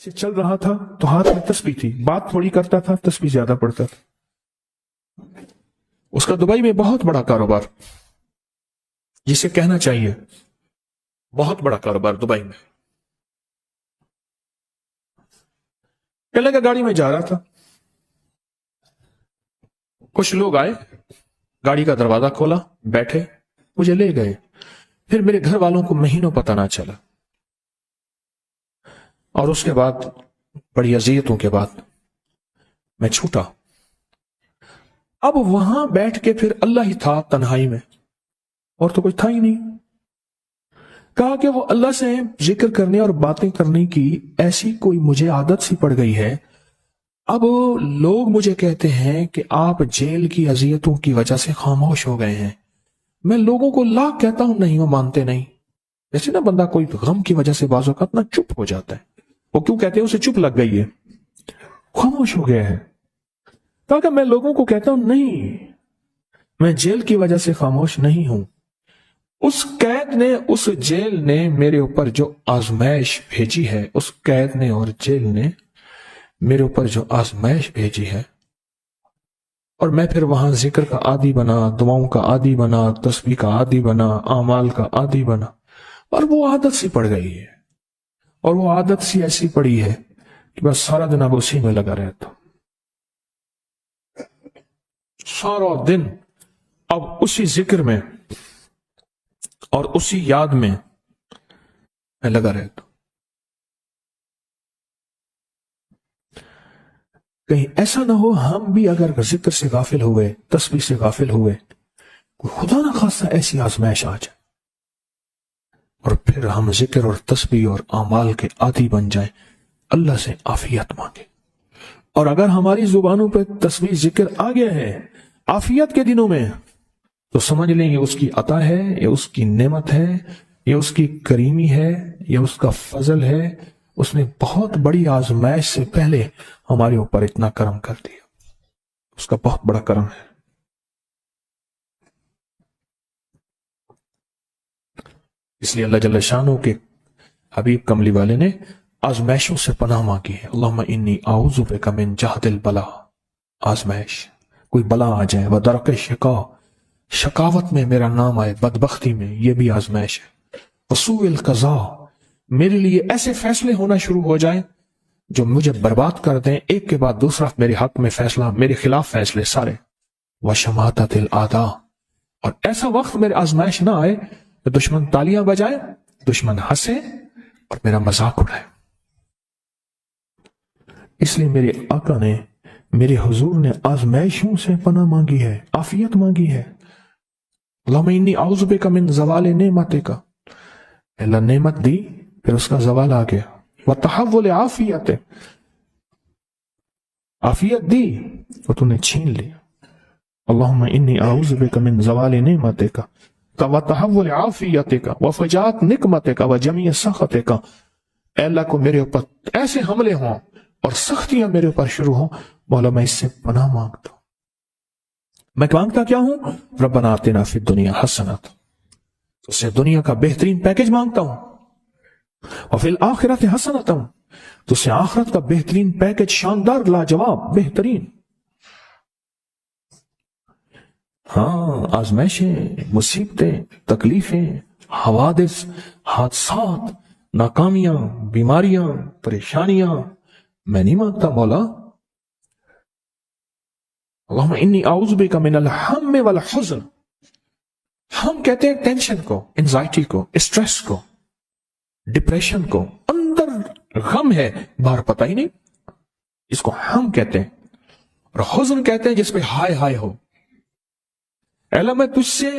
سے چل رہا تھا تو ہاتھ میں تسبیح تھی، بات تھوڑی کرتا تھا، تسبیح زیادہ پڑتا تھا۔ اس کا دبئی میں بہت بڑا کاروبار، جسے کہنا چاہیے بہت بڑا کاروبار دبئی میں۔ کہنے کا گاڑی میں جا رہا تھا، کچھ لوگ آئے، گاڑی کا دروازہ کھولا، بیٹھے، مجھے لے گئے۔ پھر میرے گھر والوں کو مہینوں پتہ نہ چلا، اور اس کے بعد بڑی اذیتوں کے بعد میں چھوٹا۔ اب وہاں بیٹھ کے پھر اللہ ہی تھا تنہائی میں، اور تو کچھ تھا ہی نہیں۔ کہا کہ وہ اللہ سے ذکر کرنے اور باتیں کرنے کی ایسی کوئی مجھے عادت سی پڑ گئی ہے، اب لوگ مجھے کہتے ہیں کہ آپ جیل کی اذیتوں کی وجہ سے خاموش ہو گئے ہیں۔ میں لوگوں کو لاکھ کہتا ہوں، نہیں وہ مانتے نہیں۔ جیسے نا بندہ کوئی غم کی وجہ سے بعض اوقات نہ چپ ہو جاتا ہے، وہ کیوں کہتے ہیں اسے چپ لگ گئی ہے، خاموش ہو گیا ہے۔ تاکہ میں لوگوں کو کہتا ہوں نہیں، میں جیل کی وجہ سے خاموش نہیں ہوں۔ اس قید نے، اس جیل نے میرے اوپر جو آزمائش بھیجی ہے، اس قید نے اور جیل نے میرے اوپر جو آزمائش بھیجی ہے، اور میں پھر وہاں ذکر کا عادی بنا، دعاؤں کا عادی بنا، تسبیح کا عادی بنا، اعمال کا عادی بنا، اور وہ عادت سی پڑ گئی ہے، اور وہ عادت سی ایسی پڑی ہے کہ بس سارا دن اب اسی میں لگا رہتا ہوں، سارا دن اب اسی ذکر میں اور اسی یاد میں لگا رہتا ہوں۔ کہیں ایسا نہ ہو ہم بھی اگر ذکر سے غافل ہوئے، تسبیح سے غافل ہوئے، خدا نہ خواستہ ایسی آزمائش آ جائے اور پھر ہم ذکر اور تسبیح اور اعمال کے عادی بن جائیں، اللہ سے عافیت مانگے۔ اور اگر ہماری زبانوں پہ تسبیح ذکر آ گیا ہے عافیت کے دنوں میں، تو سمجھ لیں یہ اس کی عطا ہے، یہ اس کی نعمت ہے، یہ اس کی کریمی ہے، یہ اس کا فضل ہے۔ اس نے بہت بڑی آزمائش سے پہلے ہمارے اوپر اتنا کرم کر دیا، اس کا بہت بڑا کرم ہے۔ اس لیے اللہ جل شانہ کے حبیب کملی والے نے آزمائشوں سے پناہ مانگی ہے۔ اللہم انی اعوذ بک من جہد البلاء، آزمائش، کوئی بلا آ جائے، ودرک الشقاء، شقاوت میں میرا نام آئے، بدبختی میں، یہ بھی آزمائش ہے، وسوء القضاء، میرے لیے ایسے فیصلے ہونا شروع ہو جائیں جو مجھے برباد کر دیں، ایک کے بعد دوسرا میرے حق میں فیصلہ، میرے خلاف فیصلے سارے، وشماتت الاعداء، اور ایسا وقت میرے آزمائش نہ آئے کہ دشمن تالیاں بجائے، دشمن ہنسے اور میرا مذاق اڑائے۔ اس لیے میرے آقا نے، میرے حضور نے آزمائشوں سے پناہ مانگی ہے، عافیت مانگی ہے۔ اللہم انی اعوذ بک من زوال نعمتک، اللہ نعمت دی پھر اس کا زوال آ گیا، وتحول عافیت، عافیت دی اور تو نے چھین لیا۔ اللہم انی اعوذ بک من زوال نعمتک وتحول عافیتک وفجاءت نقمتک وجمیع سخطک، اے اللہ کو میرے اوپر ایسے حملے ہوں اور سختیاں میرے اوپر شروع ہوں، مولا میں اس سے پناہ مانگتا ہوں۔ میں مانگتا کیا ہوں؟ ربنا آتنا فی الدنیا حسنۃ، تو سے دنیا کا بہترین پیکج مانگتا ہوں، اور فی الآخرۃ حسنۃ، تو سے آخرت کا بہترین پیکج، شاندار، لاجواب، بہترین۔ ہاں، آزمائشیں، مصیبتیں، تکلیفیں، حوادث، حادثات، ناکامیاں، بیماریاں، پریشانیاں میں نہیں مانگتا مولا۔ اللہم انی اعوذ بک من الہم والحزن، ہم کہتے ہیں ٹینشن کو، انزائٹی کو، اسٹریس کو، ڈپریشن کو، اندر غم ہے باہر پتہ ہی نہیں، اس کو ہم کہتے ہیں، اور حزن کہتے ہیں جس پہ ہائے ہائے ہو۔ اے اللہ میں تجھ سے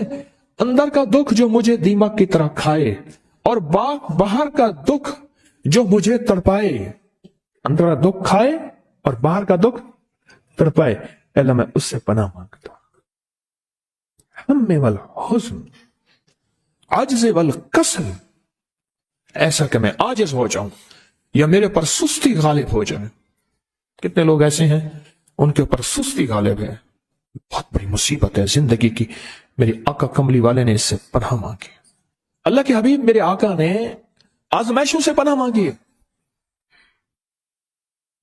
اندر کا دکھ جو مجھے دیمک کی طرح کھائے، اور باہر کا دکھ جو مجھے تڑپائے، اندر کا دکھ کھائے اور باہر کا دکھ تڑپائے، اے اللہ میں اس سے پناہ مانگتا ہوں۔ ہم والحزن، عجز والکسل، ایسا کہ میں عاجز ہو جاؤں یا میرے پر سستی غالب ہو جائے۔ کتنے لوگ ایسے ہیں ان کے اوپر سستی غالب ہے، بہت بڑی مصیبت ہے زندگی کی۔ میرے آقا کملی والے نے اس سے پناہ مانگی، اللہ کے حبیب میرے آقا نے آزمائشوں سے پناہ مانگی ہے۔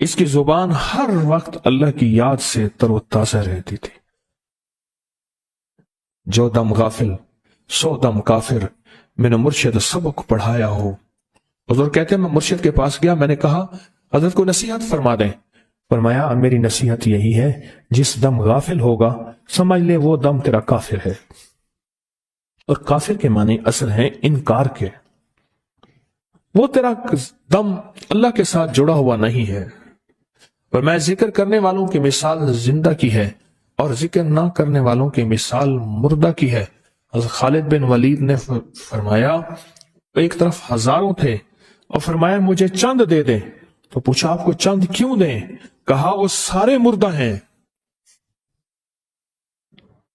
اس کی زبان ہر وقت اللہ کی یاد سے تر و تازہ رہتی تھی. جو دم غافل سو دم کافر، میں نے مرشد سبق پڑھایا ہو. حضور کہتے ہیں میں مرشد کے پاس گیا، میں نے کہا حضرت کو نصیحت فرما دیں. فرمایا میری نصیحت یہی ہے، جس دم غافل ہوگا سمجھ لے وہ دم تیرا کافر ہے. اور کافر کے معنی اصل ہیں انکار کے. وہ تیرا دم اللہ کے ساتھ جڑا ہوا نہیں ہے. اور میں ذکر کرنے والوں کی مثال زندہ کی ہے اور ذکر نہ کرنے والوں کی مثال مردہ کی ہے. حضرت خالد بن ولید نے فرمایا ایک طرف ہزاروں تھے اور فرمایا مجھے چند دے دیں. تو پوچھا آپ کو چند کیوں دیں؟ کہا وہ سارے مردہ ہیں.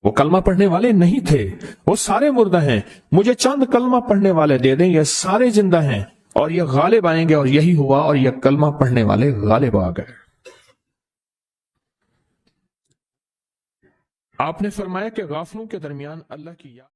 وہ کلمہ پڑھنے والے نہیں تھے، وہ سارے مردہ ہیں. مجھے چند کلمہ پڑھنے والے دے دیں، یہ سارے زندہ ہیں اور یہ غالب آئیں گے. اور یہی ہوا، اور یہ کلمہ پڑھنے والے غالب آ گئے. آپ نے فرمایا کہ غافلوں کے درمیان اللہ کی یاد